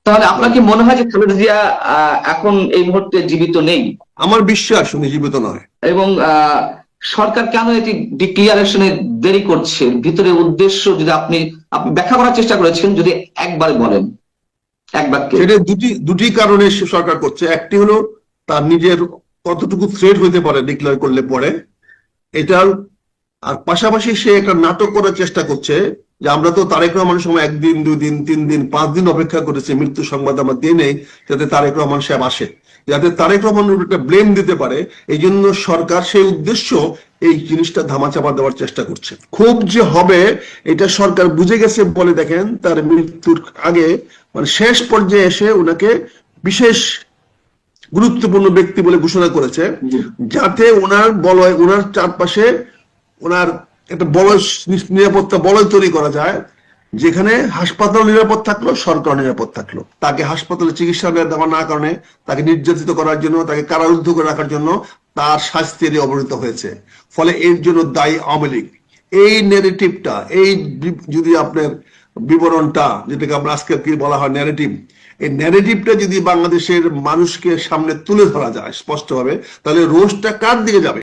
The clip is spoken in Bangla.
তাহলে আপনার কি মনে হয় যে খালেদা জিয়া এখন এই মুহূর্তে জীবিত নেই? আমার বিশ্বাস উনি জীবিত নয়। এবং সরকার কেন এটি ডিক্লিয়ারেশনে দেরি করছে, ভিতরে উদ্দেশ্য যদি আপনি আপনি ব্যাখ্যা করার চেষ্টা করেছেন, যদি একবার বলেন এক বাক্যে। সেটা দুটি কারণে সরকার করছে। একটি হলো তার নিজের কতটুকু থ্রেট হইতে পারে ডিক্লেয়ার করলে পরে, এটার। আর পাশাপাশি সে একটা নাটক করার চেষ্টা করছে যে আমরা তো তারেক রহমানের সময় 1 দিন 2 দিন 3 দিন 5 দিন অপেক্ষা করেছি, মৃত্যু সংবাদ আমরা দিয়ে নেই যাতে তারেক রহমান সাহেব আসে, যাতে তারেক রহমানের উপর একটা ব্লেম দিতে পারে। এই জন্য সরকার সেই উদ্দেশ্য এই জিনিসটা ধামাচাপা দেওয়ার চেষ্টা করছে। খুব যে হবে এটা সরকার বুঝে গেছে বলে দেখেন তার মৃত্যুর আগে, মানে শেষ পর্যায়ে এসে ওনাকে বিশেষ গুরুত্বপূর্ণ ব্যক্তি বলে ঘোষণা করেছে, যাতে ওনার চারপাশে ওনার একটা বলয়, নিরাপত্তা বলয় তৈরি করা যায়, যেখানে হাসপাতাল নিরাপদ থাকলো, সরকার নিরাপদ থাকলো। তাকে হাসপাতালে চিকিৎসা দেওয়া না কারণে, তাকে নির্যাতিত করার জন্য, তাকে কারারুদ্ধ করে রাখার জন্য তার শাস্তি অবনীত হয়েছে। ফলে এর জন্য দায়ী আওয়ামী লীগ। এই নেগেটিভটা, এই যদি আপনার বিবরণটা, যেটাকে আমরা আজকে কি বলা হয় ন্যারেটিভ, এই ন্যারেটিভটা যদি বাংলাদেশের মানুষকে সামনে তুলে ধরা যায় স্পষ্টভাবে, তাহলে রোষটা কার দিকে যাবে?